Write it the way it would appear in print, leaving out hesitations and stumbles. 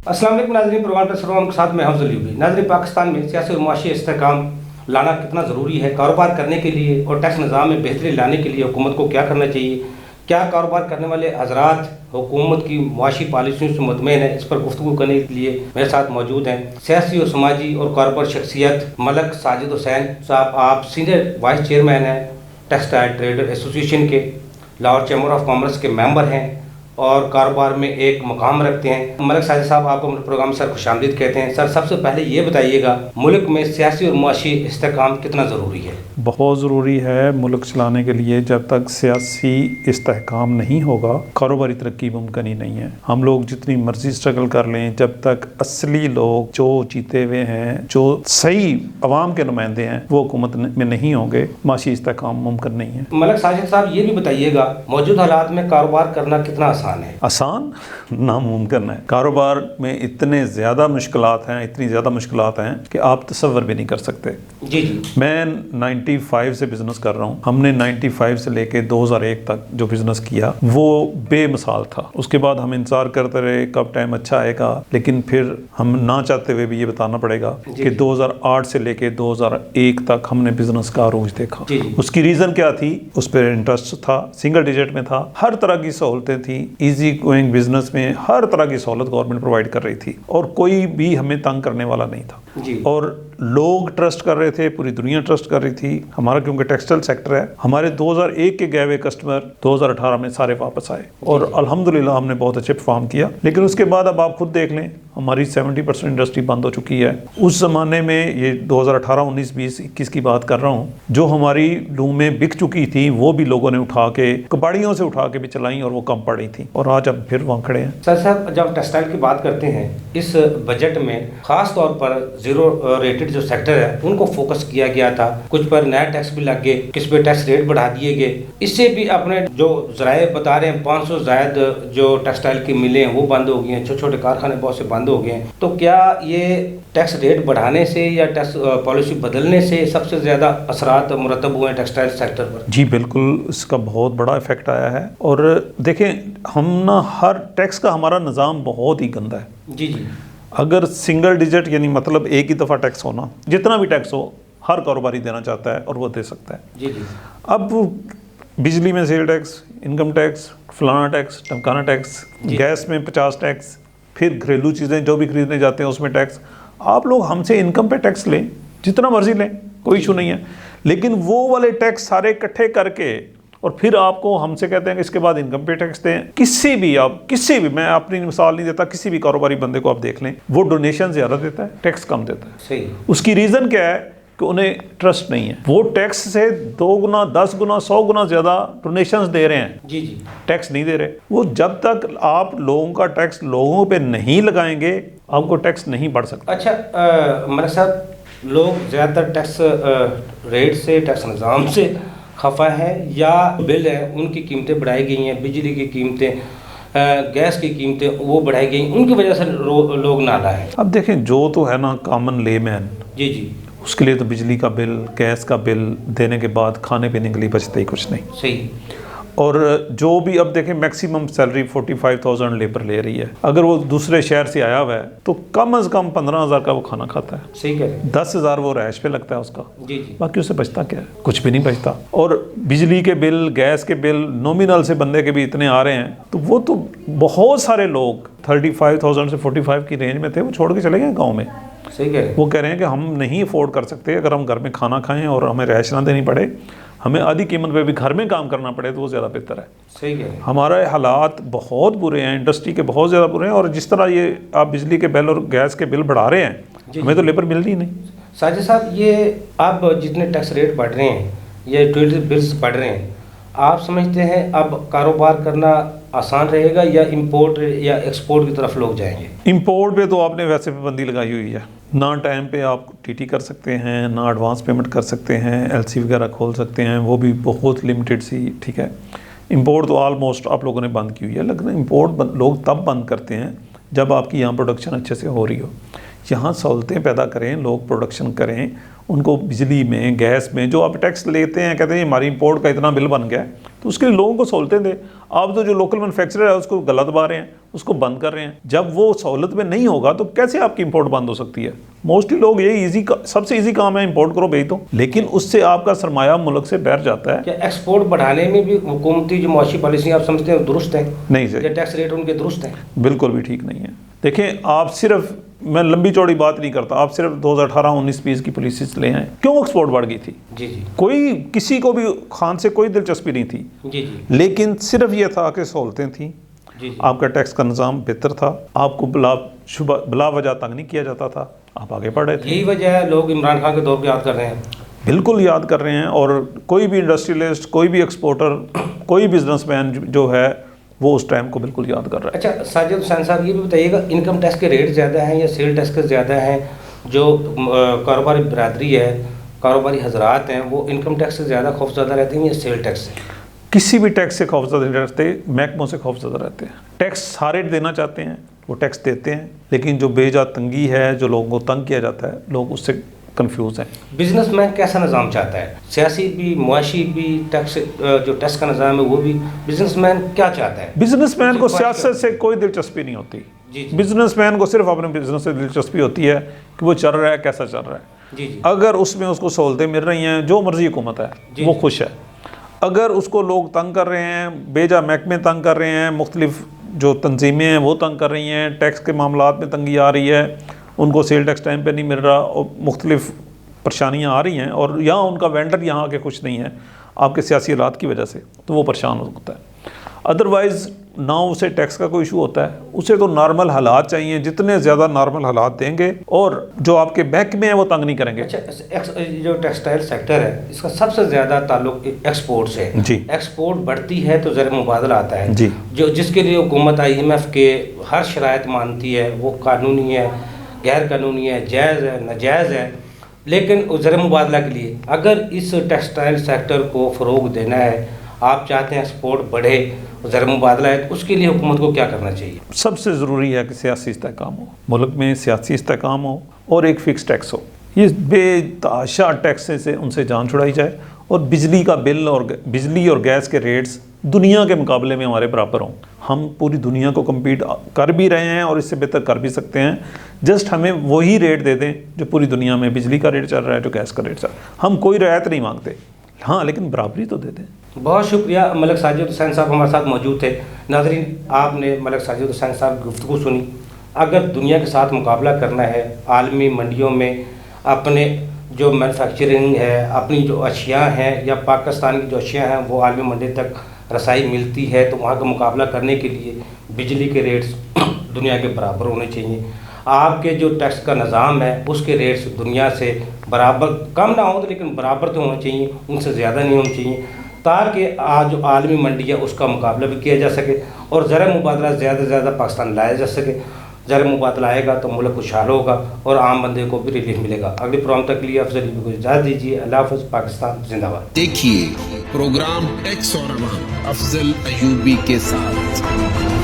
अस्सलाम वालेकुम नाज़रीन, प्रोग्राम पे सलाम के साथ मैं हफ्ज़ अली हुई। नाज़रीन, पाकिस्तान में सियासी और मुआशी इस्तेहकाम लाना कितना ज़रूरी है, कारोबार करने के लिए और टैक्स निज़ाम में बेहतरी लाने के लिए हुकूमत को क्या करना चाहिए, क्या कारोबार करने वाले हजरात हुकूमत की मुआशी पॉलिसियों से मुतमईन है, इस पर गुफ्तगू करने के लिए मेरे साथ मौजूद हैं सियासी और समाजी और कारोबार शख्सियत मलक साजिद हुसैन साहब। आप सीनियर वाइस चेयरमैन हैं टेक्सटाइल ट्रेडर एसोसिएशन के, लाहौर चैम्बर ऑफ कॉमर्स के मेंबर हैं और कारोबार में एक मुकाम रखते हैं। मलक साजिद साहब, आपको मेरे प्रोग्राम में सर खुशामदीद कहते हैं। सर, सबसे पहले ये बताइएगा, मुल्क में सियासी और मुआशी इस्तेहकाम कितना ज़रूरी है? बहुत ज़रूरी है मुल्क चलाने के लिए। जब तक सियासी इस्तेहकाम नहीं होगा, कारोबारी तरक्की मुमकिन ही नहीं है। हम लोग जितनी मर्जी स्ट्रगल कर लें, जब तक असली लोग जो जीते हुए हैं, जो सही अवाम के नुमाइंदे हैं, वो हुकूमत में नहीं होंगे, माशी इस्तेहकाम मुमकिन नहीं है। मलक साजिद साहब, ये भी बताइएगा, मौजूद हालात में कारोबार करना कितना आसान है? आसान नामुमकिन है। कारोबार में इतने ज़्यादा मुश्किलात हैं, इतनी ज़्यादा मुश्किलात हैं कि आप तसव्वुर भी नहीं कर सकते। जी जी। मैं 95 से बिज़नेस कर रहा हूँ। हमने 95 से लेके 2001 तक जो बिज़नेस किया वो बेमिसाल था। उसके बाद हम इंतज़ार करते रहे कब टाइम अच्छा आएगा, लेकिन फिर हम ना चाहते हुए भी ये बताना पड़ेगा कि 2008 से लेके 2001 तक हमने बिज़नेस का अरूज देखा। उसकी रीज़न क्या थी? उस पर इंटरेस्ट था, सिंगल डिजिट में था, हर तरह की सहूलतें थी, ईजी गोइंग बिजनेस में हर तरह की सहूलत गवर्नमेंट प्रोवाइड कर रही थी और कोई भी हमें तंग करने वाला नहीं था जी। और लोग ट्रस्ट कर रहे थे, पूरी दुनिया ट्रस्ट कर रही थी। हमारा क्योंकि टेक्सटाइल सेक्टर है, हमारे 2001 के गए हुए कस्टमर 2018 में सारे वापस आए और अल्हम्दुलिल्लाह हमने बहुत अच्छे परफॉर्म किया। लेकिन उसके बाद अब आप खुद देख लें, हमारी 70% इंडस्ट्री बंद हो चुकी है। उस ज़माने में, ये 2018, 19, 20, 21 की बात कर रहा हूँ, जो हमारी लूमें बिक चुकी थी वो भी लोगों ने उठा के, कबाड़ियों से उठा के भी चलाई और वो कम पड़ी थी और आज अब फिर वहाँ खड़े हैं। सर साहब, जब टेक्सटाइल की बात करते हैं, इस बजट में ख़ास तौर पर ज़ीरो रेटेड जो सेक्टर है उनको फोकस किया गया था। कुछ पर नया टैक्स भी लग गए, किस पे टैक्स रेट बढ़ा दिए गए। इससे भी अपने जो ज़राए बता रहे हैं, 500 ज़ायद जो टेक्सटाइल की मिलें हैं वो बंद हो गई हैं, छोटे छोटे कारखाने बहुत से बंद हो गए हैं। तो क्या ये टैक्स रेट बढ़ाने से या टैक्स पॉलिसी बदलने से सबसे ज़्यादा असरात मुरतब हुए हैं टेक्सटाइल सेक्टर पर? जी बिल्कुल, इसका बहुत बड़ा इफेक्ट आया है। और देखें, हम ना हर टैक्स का हमारा निज़ाम बहुत ही गंदा है। जी जी। अगर सिंगल डिजिट यानी मतलब एक ही दफ़ा टैक्स होना, जितना भी टैक्स हो हर कारोबारी देना चाहता है और वो दे सकता है। जी जी। अब बिजली में सेल टैक्स, इनकम टैक्स, फलाना टैक्स, टमकाना टैक्स, गैस में 50 टैक्स, फिर घरेलू चीज़ें जो भी खरीदने जाते हैं उसमें टैक्स। आप लोग हमसे इनकम पे टैक्स लें, जितना मर्जी लें, कोई इशू नहीं है, लेकिन वो वाले टैक्स सारे इकट्ठे करके और फिर आपको हमसे कहते हैं कि इसके बाद इनकम पे टैक्स दें। किसी भी, मैं अपनी मिसाल नहीं देता, किसी भी कारोबारी बंदे को आप देख लें, वो डोनेशन ज़्यादा देता है, टैक्स कम देता है। सही। उसकी रीज़न क्या है कि उन्हें ट्रस्ट नहीं है। वो टैक्स से 2 गुना, 10 गुना, 100 गुना ज़्यादा डोनेशंस दे रहे हैं। जी जी। टैक्स नहीं दे रहे। वो जब तक आप लोगों का टैक्स लोगों पे नहीं लगाएंगे, आपको टैक्स नहीं बढ़ सकता। अच्छा, मेरे साथ लोग ज़्यादातर टैक्स रेट से, टैक्स निज़ाम से खफा है या बिल है उनकी कीमतें बढ़ाई गई हैं, बिजली की कीमतें, गैस की कीमतें वो बढ़ाई गई, उनकी वजह से लोग नाला है। अब देखें, जो तो है ना कॉमन लेमैन, जी जी, उसके लिए तो बिजली का बिल, गैस का बिल देने के बाद खाने पीने के लिए बचता ही कुछ नहीं। सही। और जो भी, अब देखें, मैक्सिमम सैलरी 45,000 लेबर ले रही है। अगर वो दूसरे शहर से आया हुआ है तो कम से कम 15,000 का वो खाना खाता है। सही कह रहे हैं। 10,000 वो रैश पे लगता है उसका। जी जी। बाकी उससे बचता क्या है? कुछ भी नहीं बचता। और बिजली के बिल, गैस के बिल नॉमिनल से बंदे के भी इतने आ रहे हैं, तो वो तो बहुत सारे लोग 35,000 से 45 की रेंज में थे, वो छोड़ के चले गए गाँव में। सही कह रहे हैं। वो कह रहे हैं कि हम नहीं अफोर्ड कर सकते, अगर हम घर में खाना खाएं और हमें रैश ना देनी पड़े, हमें आधी कीमत पे भी घर में काम करना पड़े, तो वो ज़्यादा बेहतर है। सही कह रहे हैं। हमारे हालात बहुत बुरे हैं, इंडस्ट्री के बहुत ज़्यादा बुरे हैं। और जिस तरह ये आप बिजली के बिल और गैस के बिल बढ़ा रहे हैं, हमें तो लेबर मिल रही नहीं। साजिद साहब, ये अब जितने टैक्स रेट बढ़ रहे हैं या यूटिलिटी बिल्स बढ़ रहे हैं, आप समझते हैं अब कारोबार करना आसान रहेगा या इंपोर्ट या एक्सपोर्ट की तरफ लोग जाएंगे? इंपोर्ट पे तो आपने वैसे पाबंदी लगाई हुई है। ना टाइम पे आप टीटी कर सकते हैं, ना एडवांस पेमेंट कर सकते हैं, एलसी वगैरह खोल सकते हैं, वो भी बहुत लिमिटेड सी, ठीक है। इंपोर्ट तो ऑलमोस्ट आप लोगों ने बंद की हुई है, लेकिन इंपोर्ट लोग तब बंद करते हैं जब आपकी यहाँ प्रोडक्शन अच्छे से हो रही हो। यहाँ सहूलतें पैदा करें, लोग प्रोडक्शन करें ان کو بجلی میں گیس میں جو آپ ٹیکس لیتے ہیں کہتے ہیں ہماری امپورٹ کا اتنا بل بن گیا ہے تو اس کے لیے لوگوں کو سہولتیں دیں. آپ تو جو لوکل مینوفیکچرر ہے اس کو گلا دبا رہے ہیں, اس کو بند کر رہے ہیں. جب وہ سہولت میں نہیں ہوگا تو کیسے آپ کی امپورٹ بند ہو سکتی ہے؟ موسٹلی لوگ یہی سب سے ایزی کام ہے امپورٹ کرو بھیج دو, لیکن اس سے آپ کا سرمایہ ملک سے باہر جاتا ہے. کیا ایکسپورٹ بڑھانے میں بھی حکومتی جو معاشی پالیسیاں آپ سمجھتے ہیں درست ہیں؟ نہیں سر, ٹیکس ریٹ ان کے درست ہیں؟ بالکل بھی ٹھیک نہیں ہے. دیکھیں آپ صرف, میں لمبی چوڑی بات نہیں کرتا, آپ صرف 2018-19-20 کی پالیسیز لے آئیں, کیوں ایکسپورٹ بڑھ گئی تھی؟ جی جی, کوئی کسی کو بھی خان سے کوئی دلچسپی نہیں تھی, جی جی, لیکن صرف یہ تھا کہ سہولتیں تھیں, جی جی, آپ کا ٹیکس کا نظام بہتر تھا, آپ کو بلا وجہ تنگ نہیں کیا جاتا تھا, آپ آگے بڑھ رہے تھے. یہی وجہ ہے لوگ عمران خان کے دور کو یاد کر رہے ہیں. بالکل یاد کر رہے ہیں, اور کوئی بھی انڈسٹریلسٹ, کوئی بھی ایکسپورٹر, کوئی بزنس مین جو ہے وہ اس ٹائم کو بالکل یاد کر رہا ہے. اچھا ساجد حسین صاحب, یہ بھی بتائیے گا انکم ٹیکس کے ریٹ زیادہ ہیں یا سیل ٹیکس کے زیادہ ہیں؟ جو کاروباری برادری ہے, کاروباری حضرات ہیں, وہ انکم ٹیکس سے زیادہ خوفزدہ رہتے ہیں یا سیل ٹیکس سے؟ کسی بھی ٹیکس سے خوفزدہ نہیں رہتے, محکموں سے خوفزدہ رہتے ہیں. ٹیکس سارے دینا چاہتے ہیں, وہ ٹیکس دیتے ہیں, لیکن جو بے جا تنگی ہے, جو لوگوں کو تنگ کیا جاتا ہے, لوگ اس سے کنفیوز ہیں. بزنس مین کیسا نظام چاہتا ہے؟ سیاسی بھی, معاشی بھی, ٹیکس جو ٹیکس کا نظام ہے وہ بھی, بزنس مین کیا چاہتا ہے؟ بزنس مین کو سیاست سے کوئی دلچسپی نہیں ہوتی. بزنس مین کو صرف اپنے بزنس سے دلچسپی ہوتی ہے کہ وہ چل رہا ہے, کیسا چل رہا ہے. جی جی, اگر اس میں اس کو سہولتیں مل رہی ہیں, جو مرضی حکومت ہے وہ خوش ہے. اگر اس کو لوگ تنگ کر رہے ہیں, بے جا محکمے تنگ کر رہے ہیں, مختلف جو تنظیمیں ہیں وہ تنگ کر رہی ہیں, ٹیکس کے معاملات میں تنگی آ رہی ہے, ان کو سیل ٹیکس ٹائم پہ نہیں مل رہا, اور مختلف پریشانیاں آ رہی ہیں, اور یہاں ان کا وینڈر یہاں کے خوش نہیں ہے آپ کے سیاسی حالات کی وجہ سے, تو وہ پریشان ہو سکتا ہے. ادروائز نہ اسے ٹیکس کا کوئی ایشو ہوتا ہے, اسے تو نارمل حالات چاہیے, جتنے زیادہ نارمل حالات دیں گے اور جو آپ کے محکمے ہیں وہ تنگ نہیں کریں گے. اچھا, جو ٹیکسٹائل سیکٹر ہے اس کا سب سے زیادہ تعلق ایکسپورٹ سے. جی, ایکسپورٹ بڑھتی ہے تو زر مبادلہ آتا ہے. جی, جو جس کے لیے حکومت IMF کے ہر شرائط مانتی ہے, وہ قانونی ہے, غیر قانونی ہے, جائز ہے, ناجائز ہے, لیکن زر مبادلہ کے لیے اگر اس ٹیکسٹائل سیکٹر کو فروغ دینا ہے, آپ چاہتے ہیں ایکسپورٹ بڑھے, زر مبادلہ ہے, تو اس کے لیے حکومت کو کیا کرنا چاہیے؟ سب سے ضروری ہے کہ سیاسی استحکام ہو, ملک میں سیاسی استحکام ہو, اور ایک فکس ٹیکس ہو. یہ بے تحاشا ٹیکس سے ان سے جان چھڑائی جائے, اور بجلی کا بل اور بجلی اور گیس کے ریٹس دنیا کے مقابلے میں ہمارے برابر ہوں. ہم پوری دنیا کو کمپیٹ کر بھی رہے ہیں اور اس سے بہتر کر بھی سکتے ہیں, جسٹ ہمیں وہی ریٹ دے دیں جو پوری دنیا میں بجلی کا ریٹ چل رہا ہے, جو گیس کا ریٹ چل رہا ہے. ہم کوئی رعایت نہیں مانگتے, ہاں لیکن برابری تو دے دیں. بہت شکریہ. ملک ساجد حسین صاحب ہمارے ساتھ موجود تھے. ناظرین, آپ نے ملک ساجد حسین صاحب کی گفتگو سنی. اگر دنیا کے ساتھ مقابلہ کرنا ہے, عالمی منڈیوں میں اپنے جو مینوفیکچرنگ ہے, اپنی جو اشیاء ہیں, یا پاکستان کی جو اشیاء ہیں وہ عالمی منڈی تک رسائی ملتی ہے, تو وہاں کا مقابلہ کرنے کے لیے بجلی کے ریٹس دنیا کے برابر ہونے چاہیے. آپ کے جو ٹیکس کا نظام ہے اس کے ریٹس دنیا سے برابر, کم نہ ہوں لیکن برابر تو ہونے چاہیے, ان سے زیادہ نہیں ہونے چاہیے, تاکہ آج جو عالمی منڈی ہے اس کا مقابلہ بھی کیا جا سکے اور زر مبادلہ زیادہ سے زیادہ پاکستان لایا جا سکے. زر مبادلہ آئے گا تو ملک خوشحال ہوگا اور عام بندے کو بھی ریلیف ملے گا. اگلے پروگرام تک کے لیے افضل کو اجازت دیجیے. اللہ حافظ. پاکستان زندہ باد. دیکھیے پروگرام ٹیکس اور عوام افضل ایوبی کے ساتھ.